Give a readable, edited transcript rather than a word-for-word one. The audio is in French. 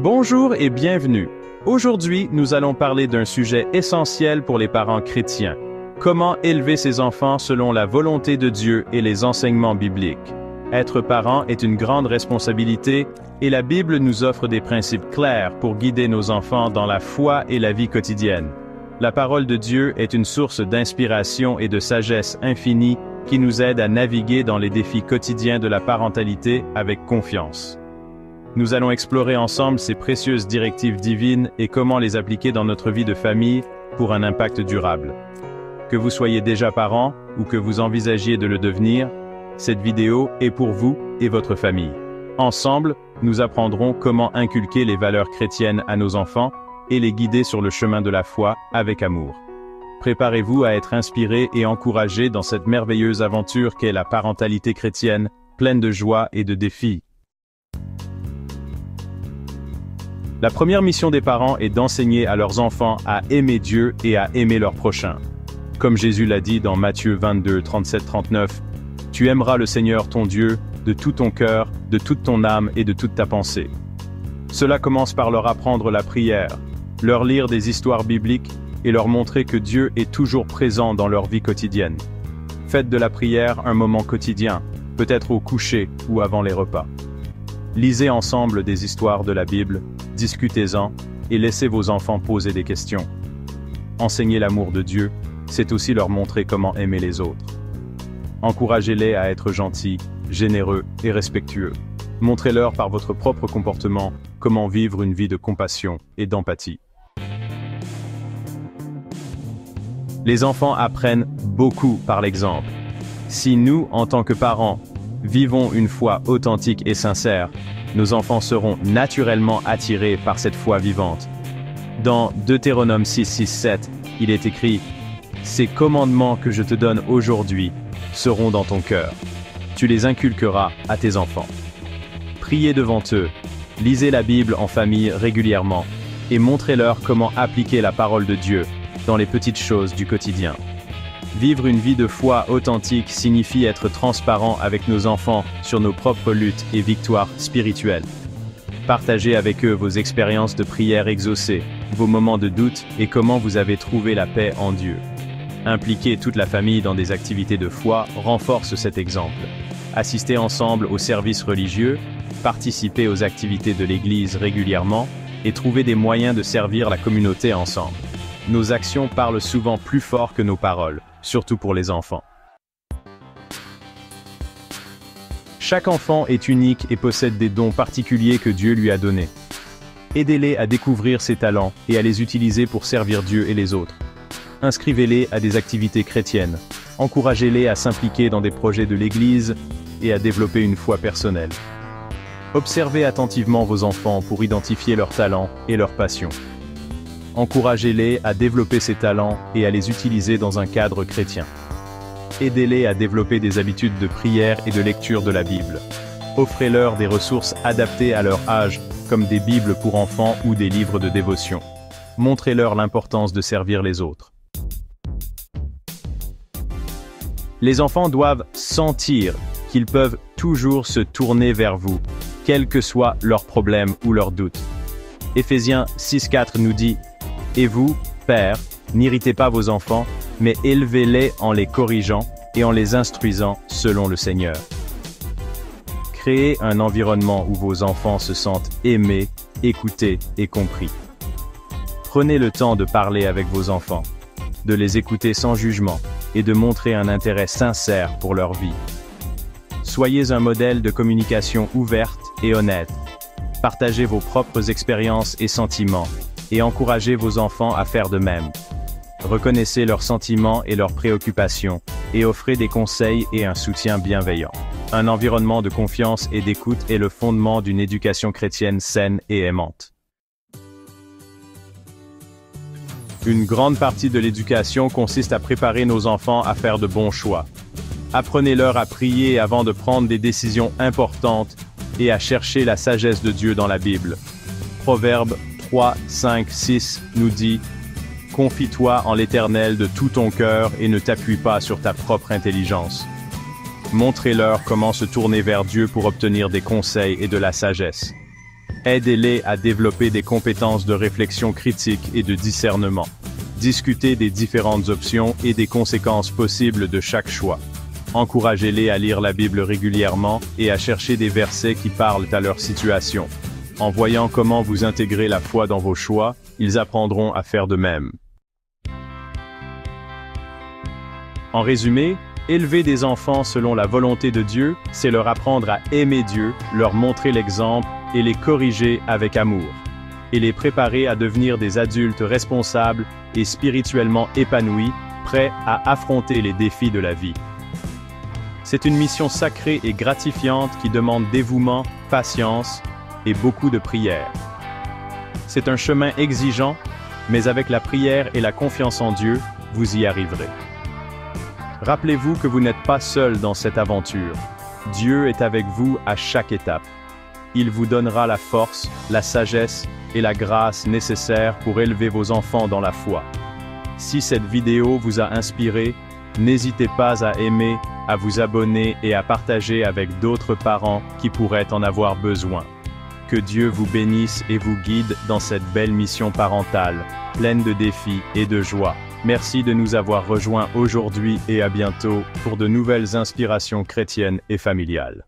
Bonjour et bienvenue. Aujourd'hui, nous allons parler d'un sujet essentiel pour les parents chrétiens. Comment élever ses enfants selon la volonté de Dieu et les enseignements bibliques. Être parent est une grande responsabilité et la Bible nous offre des principes clairs pour guider nos enfants dans la foi et la vie quotidienne. La parole de Dieu est une source d'inspiration et de sagesse infinie qui nous aide à naviguer dans les défis quotidiens de la parentalité avec confiance. Nous allons explorer ensemble ces précieuses directives divines et comment les appliquer dans notre vie de famille pour un impact durable. Que vous soyez déjà parent ou que vous envisagiez de le devenir, cette vidéo est pour vous et votre famille. Ensemble, nous apprendrons comment inculquer les valeurs chrétiennes à nos enfants et les guider sur le chemin de la foi avec amour. Préparez-vous à être inspirés et encouragés dans cette merveilleuse aventure qu'est la parentalité chrétienne, pleine de joie et de défis. La première mission des parents est d'enseigner à leurs enfants à aimer Dieu et à aimer leur prochain. Comme Jésus l'a dit dans Matthieu 22, 37-39, « Tu aimeras le Seigneur ton Dieu de tout ton cœur, de toute ton âme et de toute ta pensée. » Cela commence par leur apprendre la prière, leur lire des histoires bibliques et leur montrer que Dieu est toujours présent dans leur vie quotidienne. Faites de la prière un moment quotidien, peut-être au coucher ou avant les repas. Lisez ensemble des histoires de la Bible, discutez-en et laissez vos enfants poser des questions. Enseigner l'amour de Dieu, c'est aussi leur montrer comment aimer les autres. Encouragez-les à être gentils, généreux et respectueux. Montrez-leur par votre propre comportement comment vivre une vie de compassion et d'empathie. Les enfants apprennent beaucoup par l'exemple. Si nous, en tant que parents, vivons une foi authentique et sincère, nos enfants seront naturellement attirés par cette foi vivante. Dans Deutéronome 6:6-7, il est écrit « Ces commandements que je te donne aujourd'hui seront dans ton cœur. Tu les inculqueras à tes enfants. » Priez devant eux, lisez la Bible en famille régulièrement et montrez-leur comment appliquer la parole de Dieu dans les petites choses du quotidien. Vivre une vie de foi authentique signifie être transparent avec nos enfants sur nos propres luttes et victoires spirituelles. Partagez avec eux vos expériences de prière exaucées, vos moments de doute et comment vous avez trouvé la paix en Dieu. Impliquer toute la famille dans des activités de foi renforce cet exemple. Assistez ensemble aux services religieux, participez aux activités de l'Église régulièrement et trouvez des moyens de servir la communauté ensemble. Nos actions parlent souvent plus fort que nos paroles, surtout pour les enfants. Chaque enfant est unique et possède des dons particuliers que Dieu lui a donnés. Aidez-les à découvrir ses talents et à les utiliser pour servir Dieu et les autres. Inscrivez-les à des activités chrétiennes. Encouragez-les à s'impliquer dans des projets de l'Église et à développer une foi personnelle. Observez attentivement vos enfants pour identifier leurs talents et leurs passions. Encouragez-les à développer ces talents et à les utiliser dans un cadre chrétien. Aidez-les à développer des habitudes de prière et de lecture de la Bible. Offrez-leur des ressources adaptées à leur âge, comme des Bibles pour enfants ou des livres de dévotion. Montrez-leur l'importance de servir les autres. Les enfants doivent sentir qu'ils peuvent toujours se tourner vers vous, quels que soient leurs problèmes ou leurs doutes. Éphésiens 6:4 nous dit « Et vous, pères, n'irritez pas vos enfants, mais élevez-les en les corrigeant et en les instruisant selon le Seigneur. » Créez un environnement où vos enfants se sentent aimés, écoutés et compris. Prenez le temps de parler avec vos enfants, de les écouter sans jugement et de montrer un intérêt sincère pour leur vie. Soyez un modèle de communication ouverte et honnête. Partagez vos propres expériences et sentiments, et encouragez vos enfants à faire de même. Reconnaissez leurs sentiments et leurs préoccupations, et offrez des conseils et un soutien bienveillant. Un environnement de confiance et d'écoute est le fondement d'une éducation chrétienne saine et aimante. Une grande partie de l'éducation consiste à préparer nos enfants à faire de bons choix. Apprenez-leur à prier avant de prendre des décisions importantes et à chercher la sagesse de Dieu dans la Bible. Proverbe 3, 5, 6 nous dit « Confie-toi en l'Éternel de tout ton cœur et ne t'appuie pas sur ta propre intelligence. » Montrez-leur comment se tourner vers Dieu pour obtenir des conseils et de la sagesse. Aidez-les à développer des compétences de réflexion critique et de discernement. Discutez des différentes options et des conséquences possibles de chaque choix. Encouragez-les à lire la Bible régulièrement et à chercher des versets qui parlent à leur situation. En voyant comment vous intégrez la foi dans vos choix, ils apprendront à faire de même. En résumé, élever des enfants selon la volonté de Dieu, c'est leur apprendre à aimer Dieu, leur montrer l'exemple et les corriger avec amour. Et les préparer à devenir des adultes responsables et spirituellement épanouis, prêts à affronter les défis de la vie. C'est une mission sacrée et gratifiante qui demande dévouement, patience et beaucoup de prière. C'est un chemin exigeant, mais avec la prière et la confiance en Dieu, vous y arriverez. Rappelez-vous que vous n'êtes pas seul dans cette aventure. Dieu est avec vous à chaque étape. Il vous donnera la force, la sagesse et la grâce nécessaires pour élever vos enfants dans la foi. Si cette vidéo vous a inspiré, n'hésitez pas à aimer, à vous abonner et à partager avec d'autres parents qui pourraient en avoir besoin. Que Dieu vous bénisse et vous guide dans cette belle mission parentale, pleine de défis et de joie. Merci de nous avoir rejoints aujourd'hui et à bientôt pour de nouvelles inspirations chrétiennes et familiales.